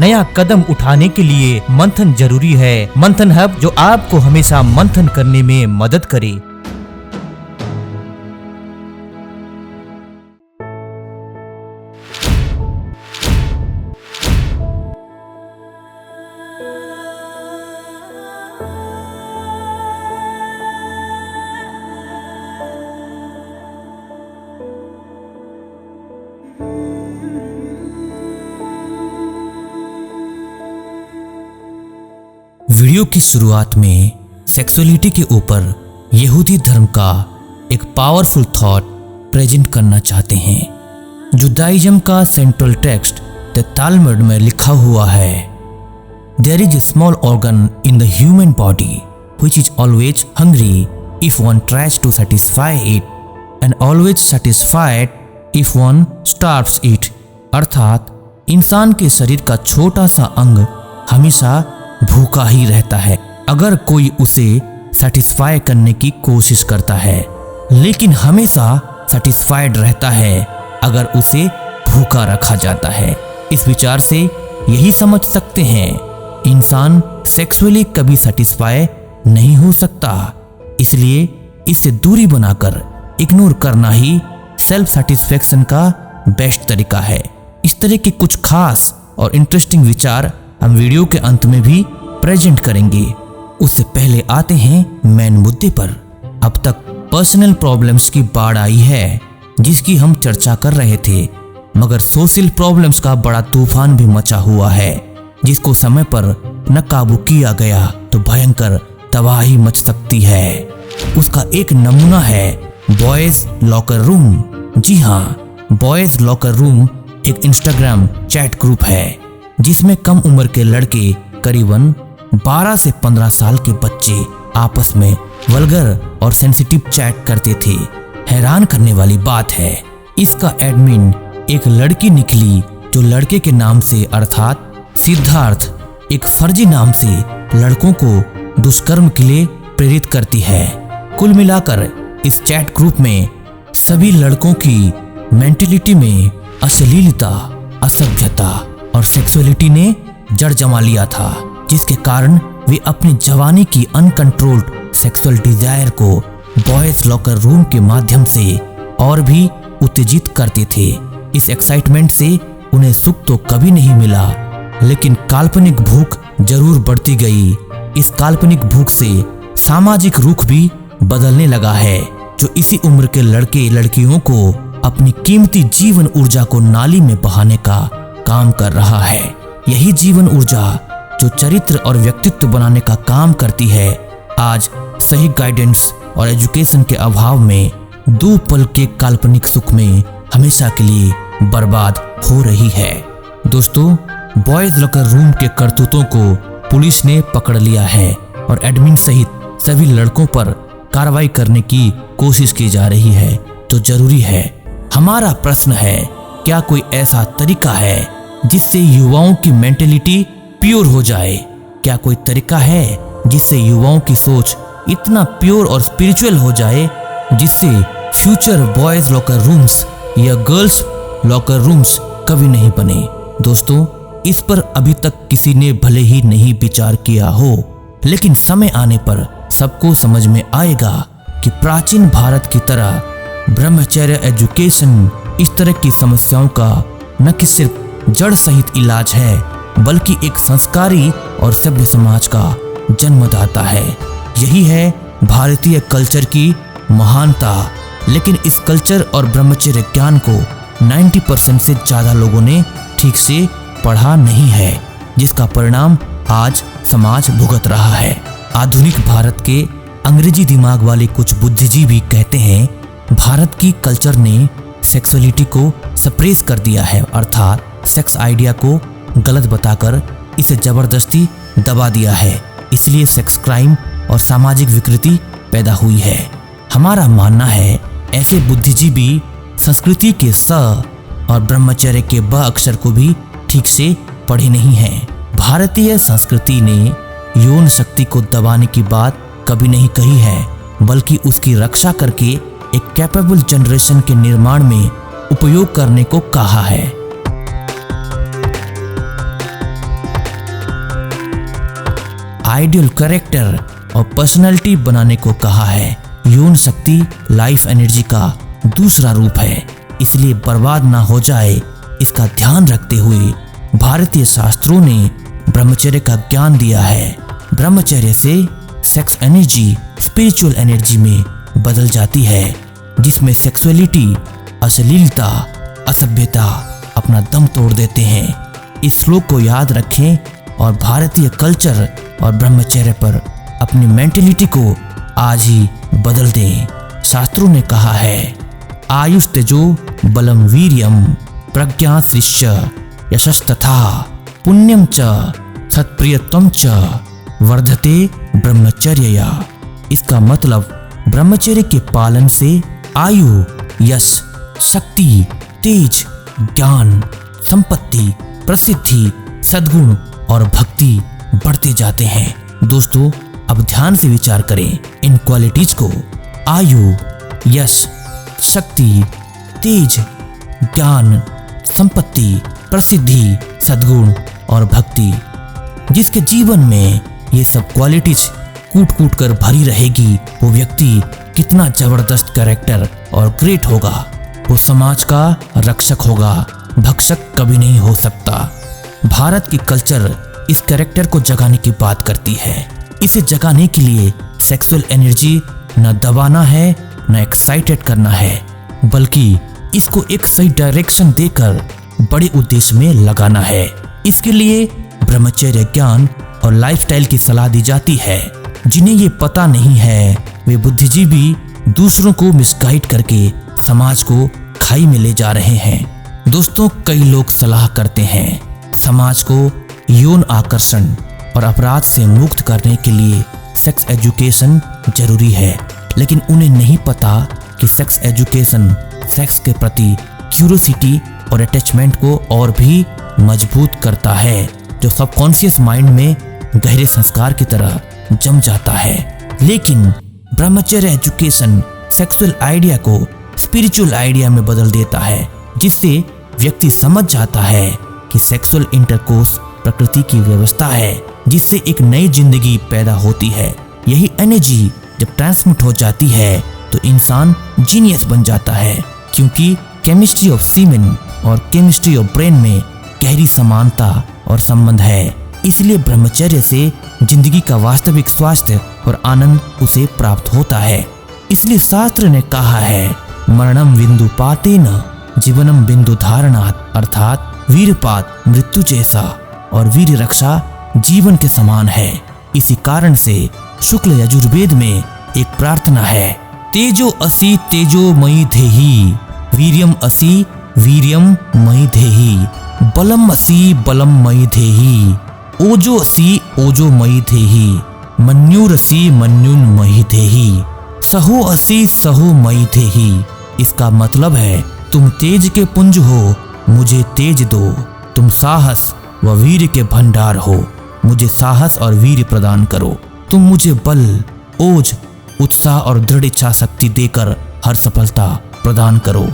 नया कदम उठाने के लिए मंथन जरूरी है। मंथन हब जो आपको हमेशा मंथन करने में मदद करे। वीडियो की शुरुआत में सेक्सुअलिटी के ऊपर यहूदी धर्म का एक पावरफुल थॉट प्रेजेंट करना चाहते हैं। जुदाइज्म का सेंट्रल टेक्स्ट द तालमुड में लिखा हुआ है, there is a small organ in the human body which is always hungry if one tries to satisfy it and always satisfied if one starves it. अर्थात इंसान के शरीर का छोटा सा अंग हमेशा भूखा ही रहता है अगर कोई उसे सेटिस्फाई करने की कोशिश करता है, लेकिन हमेशा सेटिस्फाइड रहता है अगर उसे भूखा रखा जाता है। इस विचार से यही समझ सकते हैं इंसान सेक्सुअली कभी सेटिस्फाई नहीं हो सकता, इसलिए इससे दूरी बनाकर इग्नोर करना ही सेल्फ सेटिस्फेक्शन का बेस्ट तरीका है। इस तरह के कुछ खास और इंटरेस्टिंग विचार हम वीडियो के अंत में भी प्रेजेंट करेंगे। उससे पहले आते हैं मेन मुद्दे पर। अब तक पर्सनल प्रॉब्लम्स की बाढ़ आई है जिसकी हम चर्चा कर रहे थे, मगर सोशल प्रॉब्लम्स का बड़ा तूफान भी मचा हुआ है जिसको समय पर न काबू किया गया तो भयंकर तबाही मच सकती है। उसका एक नमूना है बॉयज लॉकर रूम। जी हाँ, बॉयज लॉकर रूम एक इंस्टाग्राम चैट ग्रुप है जिसमें कम उम्र के लड़के करीबन 12 से 15 साल के बच्चे आपस में वल्गर और सेंसिटिव चैट करते थे। हैरान करने वाली बात है, इसका एडमिन एक लड़की निकली जो लड़के के नाम से अर्थात सिद्धार्थ एक फर्जी नाम से लड़कों को दुष्कर्म के लिए प्रेरित करती है। कुल मिलाकर इस चैट ग्रुप में सभी लड़कों की मेंटेलिटी में अश्लीलता, असभ्यता और सेक्सुअलिटी ने जड़ जमा लिया था, जिसके कारण वे अपनी जवानी की अनकंट्रोल्ड सेक्सुअल डिजायर को बॉयज लॉकर रूम के माध्यम से और भी उत्तेजित करते थे। इस एक्साइटमेंट से उन्हें सुख तो कभी नहीं मिला, लेकिन काल्पनिक भूख जरूर बढ़ती गई। इस काल्पनिक भूख से सामाजिक रुख भी बदलने लगा है, जो इसी उम्र के लड़के लड़कियों को अपनी कीमती जीवन ऊर्जा को नाली में बहाने का काम कर रहा है। यही जीवन ऊर्जा जो चरित्र और व्यक्तित्व बनाने का काम करती है, आज सही गाइडेंस और एजुकेशन के अभाव में 2 पल के काल्पनिक सुख में हमेशा के लिए बर्बाद हो रही है। दोस्तों, बॉयज लॉकर रूम के करतूतों को पुलिस ने पकड़ लिया है और एडमिन सहित सभी लड़कों पर कार्रवाई करने की कोशिश की जा रही है, जो जरूरी है। हमारा प्रश्न है, क्या कोई ऐसा तरीका है जिससे युवाओं की मेंटेलिटी प्योर हो जाए? क्या कोई तरीका है जिससे युवाओं की सोच इतना प्योर और स्पिरिचुअल हो जाए जिससे फ्यूचर बॉयज लॉकर रूम्स या गर्ल्स लॉकर रूम्स कभी नहीं बने? दोस्तों, इस पर अभी तक किसी ने भले ही नहीं विचार किया हो, लेकिन समय आने पर सबको समझ में आएगा कि प्राचीन भारत की तरह ब्रह्मचर्य एजुकेशन इस तरह की समस्याओं का न कि सिर्फ जड़ सहित इलाज है, बल्कि एक संस्कारी और सभ्य समाज का जन्मदाता है। यही है भारतीय कल्चर की महानता। लेकिन इस कल्चर और ब्रह्मचर्य ज्ञान को 90% से ज्यादा लोगों ने ठीक से पढ़ा नहीं है, जिसका परिणाम आज समाज भुगत रहा है। आधुनिक भारत के अंग्रेजी दिमाग वाले कुछ बुद्धिजीवी कहते हैं, भारत की कल्चर ने सेक्सुअलिटी को सप्रेस कर दिया है, अर्थात सेक्स आइडिया को गलत बताकर इसे जबरदस्ती दबा दिया है, इसलिए सेक्स क्राइम और सामाजिक विकृति पैदा हुई है। हमारा मानना है, ऐसे बुद्धिजीवी संस्कृति के स और ब्रह्मचर्य के ब अक्षर को भी ठीक से पढ़े नहीं हैं। भारतीय संस्कृति ने यौन शक्ति को दबाने की बात कभी नहीं कही है, बल्कि उसकी रक्षा करके एक कैपेबल जनरेशन के निर्माण में उपयोग करने को कहा है। आइडियल कैरेक्टर और पर्सनालिटी बनाने को कहा है। यौन शक्ति लाइफ एनर्जी का दूसरा रूप है, इसलिए बर्बाद ना हो जाए इसका ध्यान रखते हुए भारतीय शास्त्रों ने ब्रह्मचर्य का ज्ञान दिया है। ब्रह्मचर्य से सेक्स एनर्जी स्पिरिचुअल एनर्जी में बदल जाती है, जिसमें सेक्सुअलिटी, अश्लीलता, असभ्यता अपना दम तोड़ देते हैं। इस श्लोक को याद रखें और भारतीय कल्चर और ब्रह्मचर्य पर अपनी मेंटेलिटी को आज ही बदल दें। शास्त्रों ने कहा है, आयुष तेजो बलम वीर्यम प्रज्ञा श्रिश्च यशस्तथा पुण्यम च सत्प्रियत्वम च वर्धते ब्रह्मचर्यया। इसका मतलब ब्रह्मचर्य के पालन से आयु, यश, शक्ति, तेज, ज्ञान, संपत्ति, प्रसिद्धि, सद्गुण और भक्ति बढ़ते जाते हैं। दोस्तों, अब ध्यान से विचार करें इन क्वालिटीज को। आयु, यश, शक्ति, तेज, ज्ञान, संपत्ति, प्रसिद्धि, सद्गुण और भक्ति। जिसके जीवन में ये सब क्वालिटीज कूट कूट कर भरी रहेगी, वो व्यक्ति कितना जबरदस्त कैरेक्टर और ग्रेट होगा। वो समाज का रक्षक होगा, भक्षक कभी नहीं हो सकता। भारत की कल्चर इस कैरेक्टर को जगाने की बात करती है। इसे जगाने के लिए सेक्सुअल एनर्जी न दबाना है, न एक्साइटेड करना है, बल्कि इसको एक सही डायरेक्शन देकर बड़े उद्देश्य में लगाना है। इसके लिए ब्रह्मचर्य ज्ञान और लाइफस्टाइल की सलाह दी जाती है। जिन्हें ये पता नहीं है, वे बुद्धिजीवी दूसरों को मिसगाइड करके समाज को खाई में ले जा रहे हैं। दोस्तों, कई लोग सलाह करते हैं समाज को यौन आकर्षण और अपराध से मुक्त करने के लिए सेक्स एजुकेशन जरूरी है, लेकिन उन्हें नहीं पता कि सेक्स एजुकेशन सेक्स के प्रति क्यूरियोसिटी और अटैचमेंट को और भी मजबूत करता है, जो सबकॉन्शियस माइंड में गहरे संस्कार की तरह जम जाता है। लेकिन ब्रह्मचर्य एजुकेशन सेक्सुअल आइडिया को स्पिरिचुअल आइडिया में बदल देता है, जिससे व्यक्ति समझ जाता है कि सेक्सुअल इंटरकोर्स प्रकृति की व्यवस्था है, जिससे एक नई जिंदगी पैदा होती है। यही एनर्जी जब ट्रांसमिट हो जाती है तो इंसान जीनियस बन जाता है, क्योंकि केमिस्ट्री ऑफ सीमेन और केमिस्ट्री ऑफ ब्रेन में गहरी समानता और संबंध है। इसलिए ब्रह्मचर्य से जिंदगी का वास्तविक स्वास्थ्य और आनंद उसे प्राप्त होता है। इसलिए शास्त्र ने कहा है, मरणम बिंदु पातेन जीवनम बिंदु धारणात्, अर्थात वीरपात मृत्यु जैसा और वीर रक्षा जीवन के समान है। इसी कारण से शुक्ल यजुर्वेद में एक प्रार्थना है, तेजो असि तेजो मयि धेहि, वीर्यम असि वीर्यम मयि धेहि, बलम असि बलम मयि धेहि, ओजो असि ओजो मयि धेहि, मन्युरसि मन्युन मयि धेहि, सहो असि सहो मयि धेहि। इसका मतलब है, तुम तेज के पुंज हो, मुझे तेज दो। तुम साहस व वीर के भंडार हो, मुझे साहस और वीर प्रदान करो। तुम मुझे बल, ओज, उत्साह और दृढ़ इच्छा शक्ति देकर हर सफलता प्रदान करो।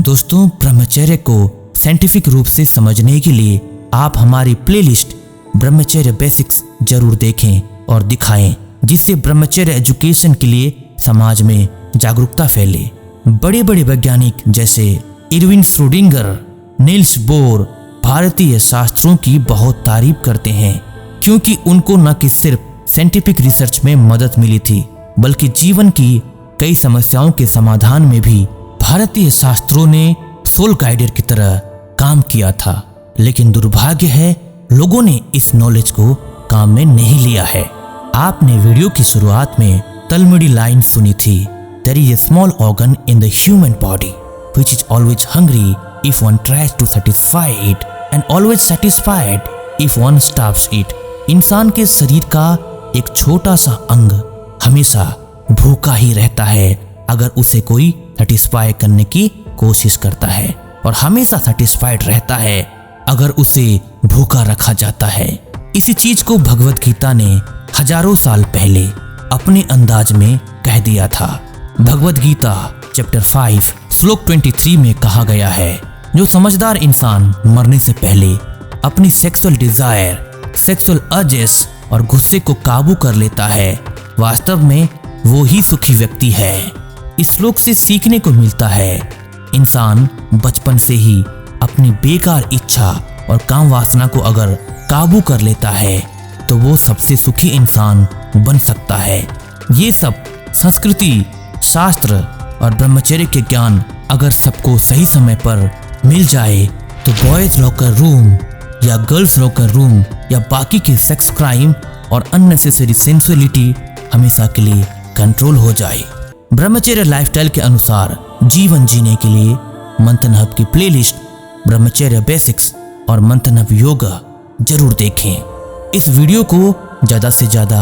दोस्तों, ब्रह्मचर्य को साइंटिफिक रूप से समझने के लिए आप हमारी प्लेलिस्ट ब्रह्मचर्य बेसिक्स जरूर देखें और दिखाएं, जिससे ब्रह्मचर्य एजुकेशन के लिए समाज में जागरूकता फैले। बड़े बड़े वैज्ञानिक जैसे इरविन श्रोडिंगर, नील्स बोर भारतीय शास्त्रों की बहुत तारीफ करते हैं, क्योंकि उनको न कि सिर्फ साइंटिफिक रिसर्च में मदद मिली थी, बल्कि जीवन की कई समस्याओं के समाधान में भी भारतीय शास्त्रों ने सोल गाइडर की तरह काम किया था। लेकिन दुर्भाग्य है, लोगों ने इस नॉलेज को काम में नहीं लिया है। आपने वीडियो की शुरुआत में तलमड़ी लाइन सुनी थी, there is a small organ in the human body which is always hungry if one tries to satisfy it and always satisfied if one stops it. इंसान के शरीर का एक छोटा सा अंग हमेशा भूखा ही रहता है अगर उसे कोई सैटिस्फाई करने की कोशिश करता है, और हमेशा सैटिस्फाइड रहता है अगर उसे भूखा रखा जाता है। इसी चीज को भगवत गीता ने हजारों साल पहले अपने अंदाज में कह दिया था। भगवत गीता चैप्टर 5 श्लोक 23 में कहा गया है, जो समझदार इंसान मरने से पहले अपनी सेक्सुअल डिजायर, सेक्सुअल अर्जेस और गुस्से को काबू कर लेता है, वास्तव में वो ही सुखी व्यक्ति है। इस श्लोक से सीखने को मिलता है, इंसान बचपन से ही अपनी बेकार इच्छा और काम वासना को अगर काबू कर लेता है तो वो सबसे सुखी इंसान बन सकता है। ये सब संस्कृति, शास्त्र और ब्रह्मचर्य के ज्ञान अगर सबको सही समय पर मिल जाए तो बॉयज लॉकर रूम या गर्ल्स लॉकर रूम या बाकी के सेक्स क्राइम और अननेसेसरी सेंसुअलिटी हमेशा के लिए कंट्रोल हो जाए। ब्रह्मचर्य लाइफस्टाइल के अनुसार जीवन जीने के लिए मंथन हब की प्लेलिस्ट ब्रह्मचर्य बेसिक्स और मंथन हब योगा जरूर देखें। इस वीडियो को ज़्यादा से ज़्यादा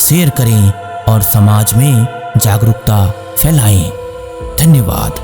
शेयर करें और समाज में जागरूकता फैलाएं। धन्यवाद।